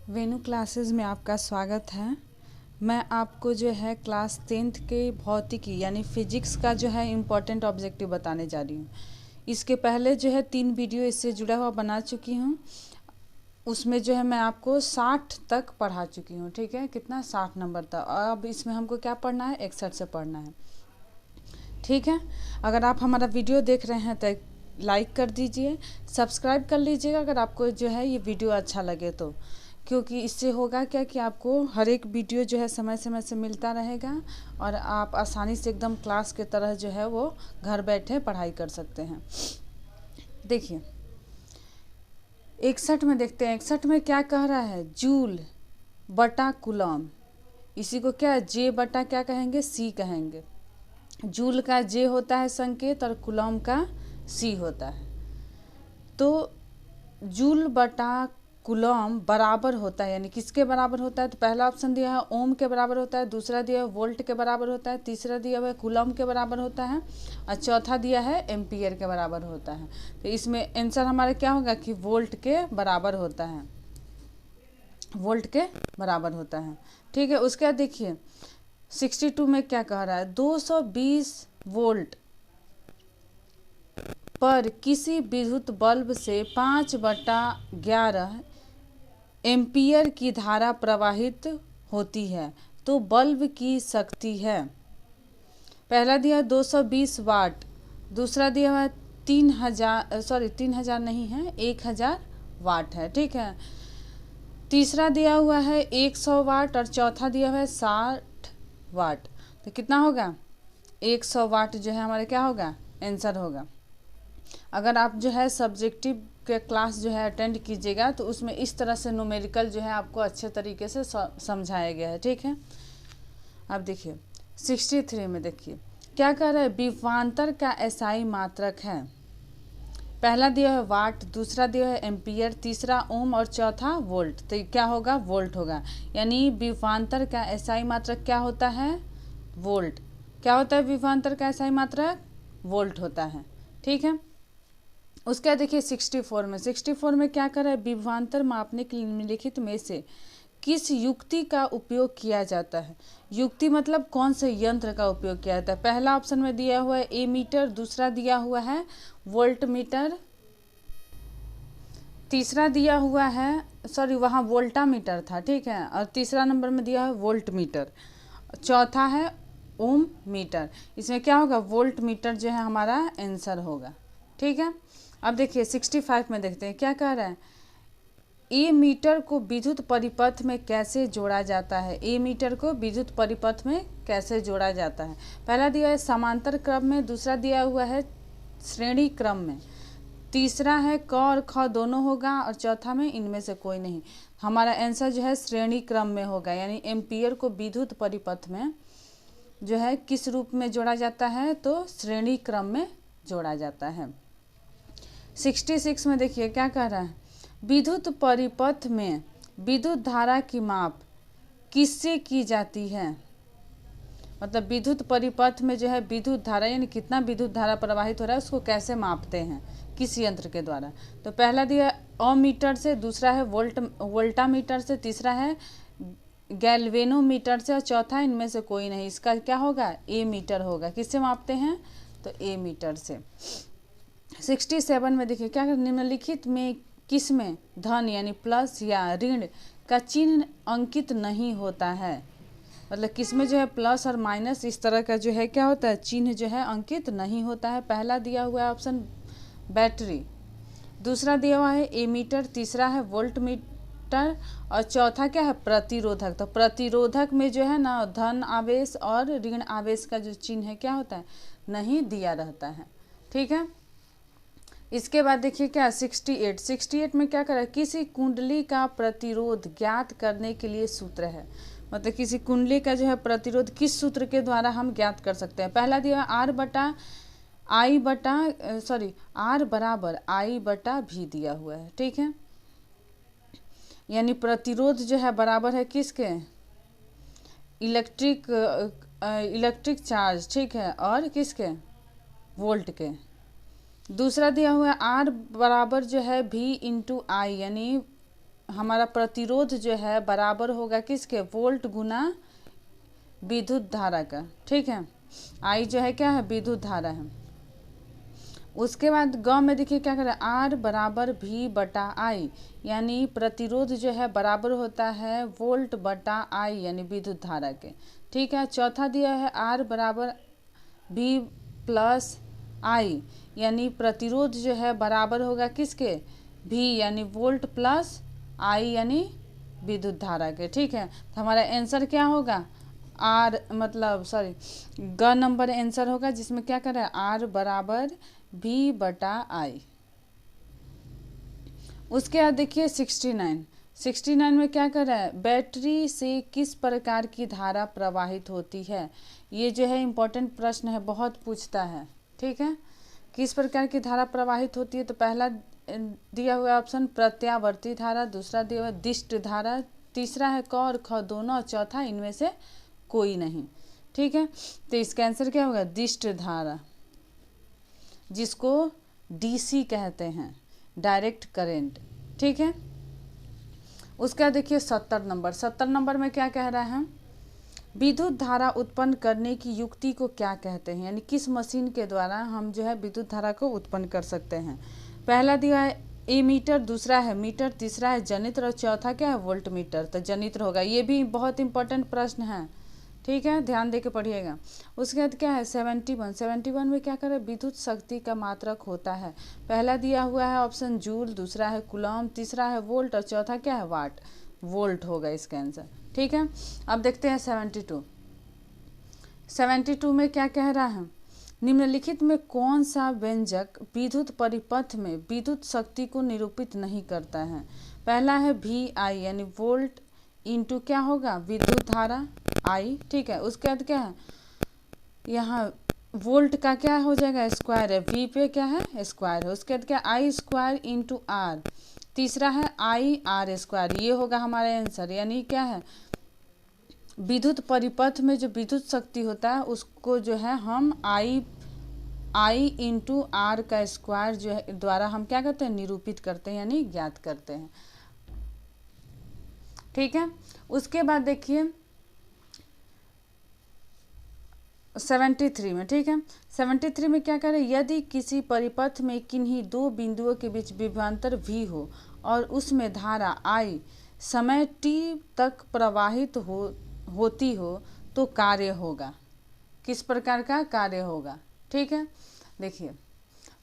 वेणु classes में आपका स्वागत है। मैं आपको जो है क्लास 10th के भौतिकी यानी फिजिक्स का जो है इम्पोर्टेंट ऑब्जेक्टिव बताने जा रही हूँ। इसके पहले जो है 3 वीडियो इससे जुड़ा हुआ बना चुकी हूँ। उसमें जो है मैं आपको 60 तक पढ़ा चुकी हूँ। ठीक है, कितना 60 नंबर तक। अब इसमें हमको क्या पढ़ना है, 61 से पढ़ना है। ठीक है, अगर आप हमारा वीडियो देख रहे हैं तो लाइक कर दीजिए, सब्सक्राइब कर लीजिएगा अगर आपको जो है ये वीडियो अच्छा लगे तो, क्योंकि इससे होगा क्या कि आपको हर एक वीडियो जो है समय समय से मिलता रहेगा और आप आसानी से एकदम क्लास के तरह जो है वो घर बैठे पढ़ाई कर सकते हैं। देखिए 61 में देखते हैं, 61 में क्या कह रहा है, जूल बटा कूलम। इसी को क्या जे बटा क्या कहेंगे, सी कहेंगे। जूल का जे होता है संकेत और कूलम का सी होता है। तो जूल बटा कूलम बराबर होता है, यानी किसके बराबर होता है, तो पहला ऑप्शन दिया है ओम के बराबर होता है, दूसरा दिया है वोल्ट के बराबर होता है, तीसरा दिया हुआ है कूलम के बराबर होता है और चौथा दिया है एम्पियर के बराबर होता है। तो इसमें आंसर हमारा क्या होगा कि वोल्ट के बराबर होता है, वोल्ट के बराबर होता है। ठीक है, उसके बाद देखिए 62 में क्या कह रहा है, 220 वोल्ट पर किसी विद्युत बल्ब से 5/11 एम्पियर की धारा प्रवाहित होती है तो बल्ब की शक्ति है। पहला दिया 220 वाट, दूसरा दिया हुआ 3000 नहीं है, 1000 वाट है। ठीक है, तीसरा दिया हुआ है 100 वाट और चौथा दिया हुआ है 60 वाट। तो कितना होगा, 100 वाट जो है हमारे क्या होगा, आंसर होगा। अगर आप जो है सब्जेक्टिव के क्लास जो है अटेंड कीजिएगा तो उसमें इस तरह से न्यूमेरिकल जो है आपको अच्छे तरीके से समझाया गया है। ठीक है, अब देखिए 63 में देखिए क्या कह रहा है, विभवांतर का एसआई मात्रक है। पहला दिया है वाट, दूसरा दिया है एम्पियर, तीसरा ओम और चौथा वोल्ट। तो क्या होगा, वोल्ट होगा। यानी विभवांतर का एसआई मात्रक क्या होता है, वोल्ट। क्या होता है विभवांतर का एसआई मात्रक, वोल्ट होता है। ठीक है, उसके बाद देखिए 64 में क्या कर रहा है, विभवांतर मापने के निम्नलिखित में से किस युक्ति का उपयोग किया जाता है। युक्ति मतलब कौन से यंत्र का उपयोग किया जाता है। पहला ऑप्शन में दिया हुआ है ए मीटर, दूसरा दिया हुआ है वोल्ट मीटर, तीसरा दिया हुआ है वहाँ वोल्टा मीटर था। ठीक है, और तीसरा नंबर में दिया है वोल्ट मीटर, चौथा है ओम मीटर। इसमें क्या होगा, वोल्ट मीटर जो है हमारा आंसर होगा। ठीक है, अब देखिए 65 में देखते हैं क्या कह रहा है, ए मीटर को विद्युत परिपथ में कैसे जोड़ा जाता है। ए मीटर को विद्युत परिपथ में कैसे जोड़ा जाता है। पहला दिया है समांतर क्रम में, दूसरा दिया हुआ है श्रेणी क्रम में, तीसरा है क और ख दोनों होगा और चौथा में इनमें से कोई नहीं। हमारा आंसर जो है श्रेणी क्रम में होगा, यानी एम्पियर को विद्युत परिपथ में जो है किस रूप में जोड़ा जाता है, तो श्रेणी क्रम में जोड़ा जाता है। 66 में देखिए क्या कह रहा है, विद्युत परिपथ में विद्युत धारा की माप किससे की जाती है। मतलब विद्युत परिपथ में जो है विद्युत धारा यानी कितना विद्युत धारा प्रवाहित हो रहा है उसको कैसे मापते हैं, किस यंत्र के द्वारा। तो पहला दिया ओमीटर से, दूसरा है वोल्टा मीटर से, तीसरा है गैल्वेनोमीटर से और चौथा इनमें से कोई नहीं। इसका क्या होगा, ए मीटर होगा। किससे मापते हैं, तो ए मीटर से। 67 में देखिए क्या, निम्नलिखित में किस में धन यानी प्लस या ऋण का चिन्ह अंकित नहीं होता है। मतलब किस में जो है प्लस और माइनस इस तरह का जो है क्या होता है, चिन्ह जो है अंकित नहीं होता है। पहला दिया हुआ है ऑप्शन बैटरी, दूसरा दिया हुआ है एमीटर, तीसरा है वोल्ट मीटर और चौथा क्या है प्रतिरोधक। तो प्रतिरोधक में जो है ना धन आवेश और ऋण आवेश का जो चिन्ह है क्या होता है, नहीं दिया रहता है। ठीक है, इसके बाद देखिए क्या 68 में क्या करा, किसी कुंडली का प्रतिरोध ज्ञात करने के लिए सूत्र है। मतलब किसी कुंडली का जो है प्रतिरोध किस सूत्र के द्वारा हम ज्ञात कर सकते हैं। पहला दिया आर बराबर आई बटा भी दिया हुआ है। ठीक है, यानी प्रतिरोध जो है बराबर है किसके, इलेक्ट्रिक चार्ज। ठीक है, और किसके, वोल्ट के। दूसरा दिया हुआ है आर बराबर जो है भी इंटू आई, यानी हमारा प्रतिरोध जो है बराबर होगा किसके, वोल्ट गुना विद्युत धारा का, ठीक है। आई जो है क्या है, विद्युत धारा है। उसके बाद ग में देखिए क्या करें, आर बराबर भी बटा आई, यानी प्रतिरोध जो है बराबर होता है वोल्ट बटा आई यानी विद्युत धारा के, ठीक है। चौथा दिया है आर बराबर भी प्लस आई, यानी प्रतिरोध जो है बराबर होगा किसके, भी यानी वोल्ट प्लस आई यानी विद्युत धारा के, ठीक है। तो हमारा आंसर क्या होगा, आर मतलब सॉरी ग नंबर आंसर होगा, जिसमें क्या कर रहा है आर बराबर भी बटा आई। उसके बाद देखिए 69 में क्या कर रहा है, बैटरी से किस प्रकार की धारा प्रवाहित होती है। ये जो है इम्पोर्टेंट प्रश्न है, बहुत पूछता है, ठीक है। किस प्रकार की धारा प्रवाहित होती है, तो पहला दिया हुआ ऑप्शन प्रत्यावर्ती धारा, दूसरा दिया हुआ दिष्ट धारा, तीसरा है क और ख दोनों, और चौथा इनमें से कोई नहीं, ठीक है। तो इसका आंसर क्या होगा, दिष्ट धारा, जिसको डीसी कहते हैं, डायरेक्ट करंट, ठीक है। उसका देखिए 70 नंबर में क्या कह रहा है, विद्युत धारा उत्पन्न करने की युक्ति को क्या कहते हैं, यानी किस मशीन के द्वारा हम जो है विद्युत धारा को उत्पन्न कर सकते हैं। पहला दिया है एमीटर, दूसरा है मीटर, तीसरा है जनित्र और चौथा क्या है वोल्ट मीटर, तो जनित्र होगा। ये भी बहुत इंपॉर्टेंट प्रश्न है, ठीक है, ध्यान दे के पढ़िएगा। उसके बाद क्या है 71 में क्या करें, विद्युत शक्ति का मात्रक होता है। पहला दिया हुआ है ऑप्शन जूल, दूसरा है कूलम, तीसरा है वोल्ट और चौथा क्या है वाट, वोल्ट होगा इसका आंसर, ठीक है। अब देखते हैं 72 में क्या कह रहा है, निम्नलिखित में कौन सा व्यंजक विद्युत परिपथ में विद्युत शक्ति को निरूपित नहीं करता है। पहला है वी आई यानी वोल्ट इंटू क्या होगा, विद्युत धारा आई, ठीक है। उसके बाद क्या है, यहाँ वोल्ट का क्या हो जाएगा, स्क्वायर है, वी पे क्या है स्क्वायर है। उसके बाद क्या आई स्क्वायर इंटू आर, तीसरा है आई आर स्क्वायर, ये होगा हमारा आंसर। यानी क्या है, विद्युत परिपथ में जो विद्युत शक्ति होता है उसको जो है हम आई इंटू आर का स्क्वायर जो है द्वारा हम क्या करते हैं, निरूपित करते हैं यानी ज्ञात करते हैं, ठीक है। उसके बाद देखिए 73 में, ठीक है, 73 में क्या करें, यदि किसी परिपथ में किन्हीं दो बिंदुओं के बीच विभवांतर भी हो और उसमें धारा आई समय t तक प्रवाहित होती हो तो कार्य होगा, किस प्रकार का कार्य होगा, ठीक है। देखिए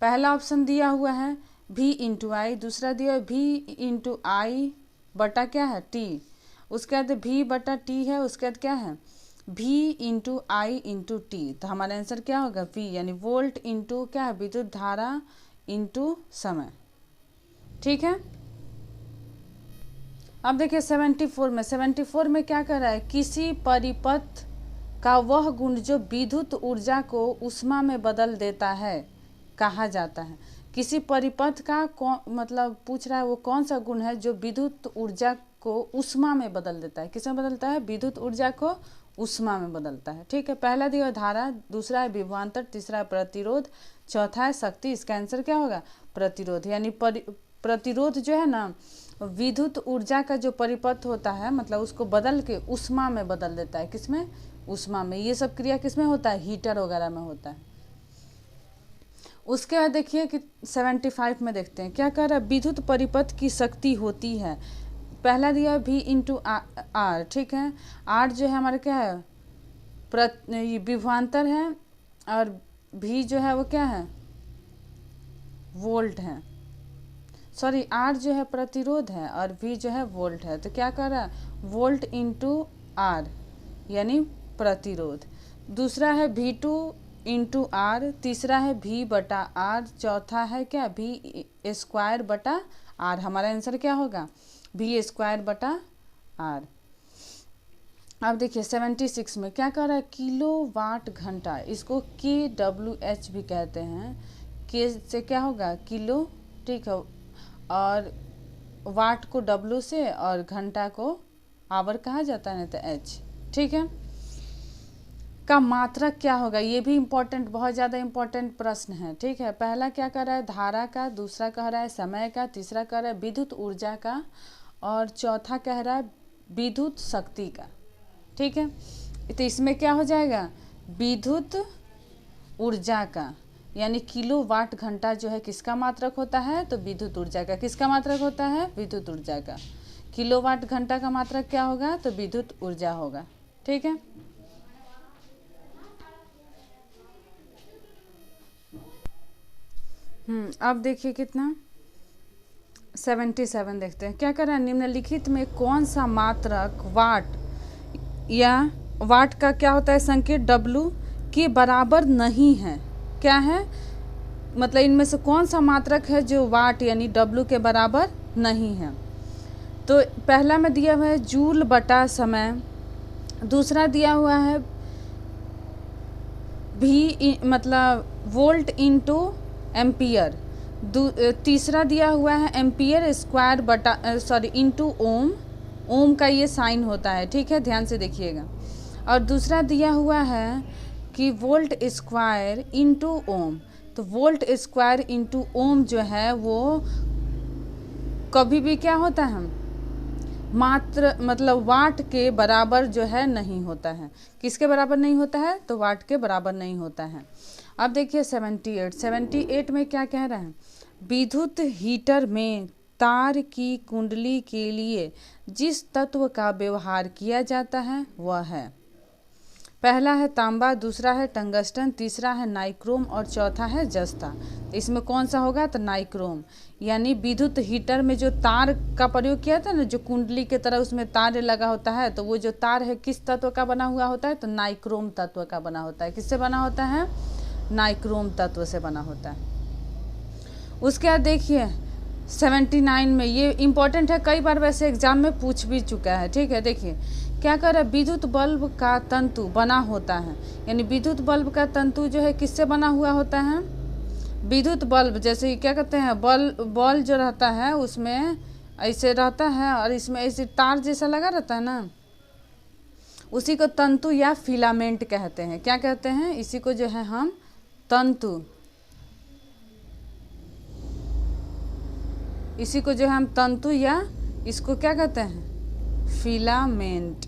पहला ऑप्शन दिया हुआ है v इंटू आई, दूसरा दिया है v इंटू आई बटा क्या है t, उसके बाद v बटा t है, उसके बाद क्या है v इंटू आई इंटू टी, तो हमारा आंसर क्या होगा v यानी वोल्ट इंटू क्या है विद्युत धारा इंटू समय, ठीक है। अब देखिए 74 में क्या कर रहा है, किसी परिपथ का वह गुण जो विद्युत ऊर्जा को ऊष्मा में बदल देता है कहा जाता है। किसी परिपथ का मतलब पूछ रहा है वो कौन सा गुण है जो विद्युत ऊर्जा को ऊष्मा में बदल देता है, किसमें बदलता है, विद्युत ऊर्जा को ऊष्मा में बदलता है, ठीक है। पहला दिया धारा, दूसरा है विभवांतर, तीसरा है प्रतिरोध, चौथा है शक्ति। इसका आंसर क्या होगा, प्रतिरोध। यानी प्रतिरोध जो है ना विद्युत ऊर्जा का जो परिपथ होता है मतलब उसको बदल के ऊष्मा में बदल देता है, किसमें, ऊष्मा में। ये सब क्रिया किसमें होता है, हीटर वगैरह में होता है। उसके बाद देखिए कि 75 में देखते हैं क्या कह रहा है, विद्युत परिपथ की शक्ति होती है, पहला दिया v इंटू आर, ठीक है। आर जो है हमारा क्या है, विभवांतर है और v जो है वो क्या है, वोल्ट है, सॉरी आर जो है प्रतिरोध है और v जो है वोल्ट है। तो क्या कर रहा है, वोल्ट इंटू आर यानी प्रतिरोध, दूसरा है v2 इंटू आर, तीसरा है v बटा आर, चौथा है क्या v स्क्वायर बटा आर। हमारा आंसर क्या होगा, v स्क्वायर बटा आर। अब देखिए 76 में क्या कर रहा है, किलो वाट घंटा, इसको kWh भी कहते हैं, के से क्या होगा किलो, ठीक है, और वाट को W से और घंटा को आवर कहा जाता है, नहीं तो H, ठीक है। का मात्रक क्या होगा, ये भी इम्पोर्टेंट, बहुत ज़्यादा इम्पोर्टेंट प्रश्न है, ठीक है। पहला क्या कर रहा है, धारा का, दूसरा कह रहा है समय का, तीसरा कह रहा है विद्युत ऊर्जा का और चौथा कह रहा है विद्युत शक्ति का। ठीक है, तो इसमें क्या हो जाएगा, विद्युत ऊर्जा का, यानी किलोवाट घंटा जो है किसका मात्रक होता है, तो विद्युत ऊर्जा का। किसका मात्रक होता है, विद्युत ऊर्जा का। किलोवाट घंटा का मात्रक क्या होगा, तो विद्युत ऊर्जा होगा। ठीक है, अब देखिए कितना 77 देखते हैं। क्या कर रहा है, निम्नलिखित में कौन सा मात्रक वाट या वाट का क्या होता है संकेत W के बराबर नहीं है। क्या है, मतलब इनमें से कौन सा मात्रक है जो वाट यानी W के बराबर नहीं है। तो पहला में दिया हुआ है जूल बटा समय, दूसरा दिया हुआ है भी मतलब वोल्ट इंटू एम्पियर, तीसरा दिया हुआ है एम्पियर स्क्वायर बटा इंटू ओम, ओम का ये साइन होता है। ठीक है, ध्यान से देखिएगा। और दूसरा दिया हुआ है कि वोल्ट स्क्वायर इंटू ओम, तो वोल्ट स्क्वायर इंटू ओम जो है वो कभी भी क्या होता है, मात्र मतलब वाट के बराबर जो है नहीं होता है। किसके बराबर नहीं होता है, तो वाट के बराबर नहीं होता है। अब देखिए 78 में क्या कह रहे हैं, विद्युत हीटर में तार की कुंडली के लिए जिस तत्व का व्यवहार किया जाता है वह है, पहला है तांबा, दूसरा है टंगस्टन, तीसरा है नाइक्रोम और चौथा है जस्ता। इसमें कौन सा होगा, तो नाइक्रोम। यानी विद्युत हीटर में जो तार का प्रयोग किया था ना, जो कुंडली की तरह उसमें तार लगा होता है, तो वो जो तार है किस तत्व का बना हुआ होता है, तो नाइक्रोम तत्व का बना होता है। किससे बना होता है, नाइक्रोम तत्व से बना होता है। उसके बाद देखिए 79 में, ये इम्पोर्टेंट है, कई बार वैसे एग्जाम में पूछ भी चुका है। ठीक है, देखिए क्या कर रहा है, विद्युत बल्ब का तंतु बना होता है, यानी विद्युत बल्ब का तंतु जो है किससे बना हुआ होता है, विद्युत बल्ब जैसे क्या कहते हैं, बॉल जो रहता है उसमें ऐसे रहता है और इसमें ऐसे तार जैसा लगा रहता है ना, उसी को तंतु या फिलामेंट कहते हैं। क्या कहते हैं, इसी को जो है हम तंतु, इसी को जो है हम तंतु या इसको क्या कहते हैं, फिलामेंट।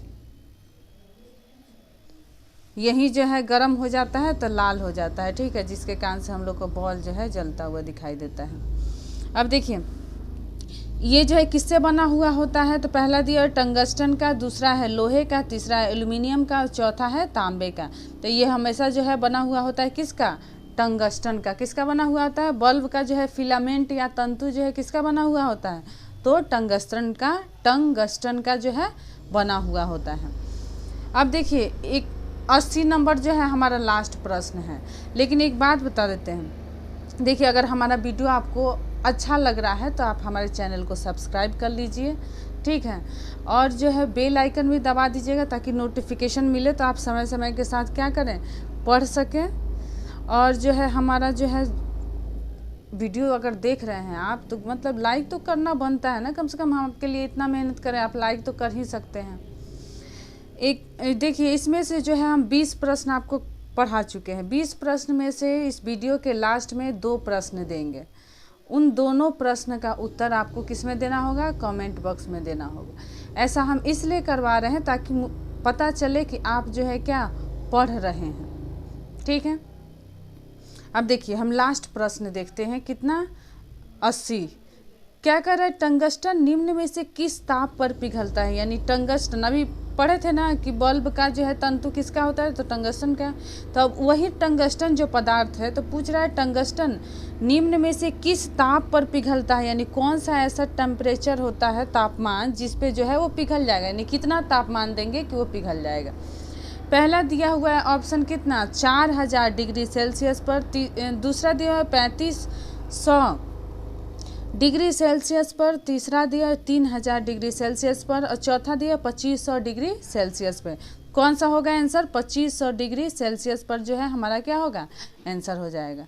यही जो है गर्म हो जाता है तो लाल हो जाता है। ठीक है, जिसके कारण से हम लोग को बॉल जो है जलता हुआ दिखाई देता है। अब देखिए ये जो है किससे बना हुआ होता है, तो पहला दिया है टंगस्टन का, दूसरा है लोहे का, तीसरा है एल्युमिनियम का और चौथा है तांबे का। तो ये हमेशा जो है बना हुआ होता है किसका, टंगस्टन का। किसका बना हुआ होता है, बल्ब का जो है फिलामेंट या तंतु जो है किसका बना हुआ होता है, तो टंगस्टन का जो है बना हुआ होता है। अब देखिए एक 80 नंबर जो है हमारा लास्ट प्रश्न है, लेकिन एक बात बता देते हैं। देखिए अगर हमारा वीडियो आपको अच्छा लग रहा है तो आप हमारे चैनल को सब्सक्राइब कर लीजिए। ठीक है, और जो है बेल आइकन भी दबा दीजिएगा ताकि नोटिफिकेशन मिले, तो आप समय समय के साथ क्या करें, पढ़ सकें। और जो है हमारा जो है वीडियो अगर देख रहे हैं आप, तो मतलब लाइक तो करना बनता है ना, कम से कम हम आपके लिए इतना मेहनत करें, आप लाइक तो कर ही सकते हैं। एक देखिए इसमें से जो है हम 20 प्रश्न आपको पढ़ा चुके हैं। 20 प्रश्न में से इस वीडियो के लास्ट में 2 प्रश्न देंगे। उन दोनों प्रश्न का उत्तर आपको किस में देना होगा, कमेंट बॉक्स में देना होगा। ऐसा हम इसलिए करवा रहे हैं ताकि पता चले कि आप जो है क्या पढ़ रहे हैं। ठीक है, अब देखिए हम लास्ट प्रश्न देखते हैं, कितना 80। क्या कर रहा है, टंगस्टन निम्न में से किस ताप पर पिघलता है। यानी टंगस्टन अभी पढ़े थे ना कि बल्ब का जो है तंतु किसका होता है, तो टंगस्टन का। तो अब वही टंगस्टन जो पदार्थ है, तो पूछ रहा है टंगस्टन निम्न में से किस ताप पर पिघलता है, यानी कौन सा ऐसा टेम्परेचर होता है, तापमान, जिस पे जो है वो पिघल जाएगा, यानी कितना तापमान देंगे कि वो पिघल जाएगा। पहला दिया हुआ है ऑप्शन कितना, 4000 डिग्री सेल्सियस पर, दूसरा दिया हुआ है 3500 डिग्री सेल्सियस पर, तीसरा दिया 3000 डिग्री सेल्सियस पर और चौथा दिया 2500 डिग्री सेल्सियस पर। कौन सा होगा आंसर, 2500 डिग्री सेल्सियस पर जो है हमारा क्या होगा, आंसर हो जाएगा।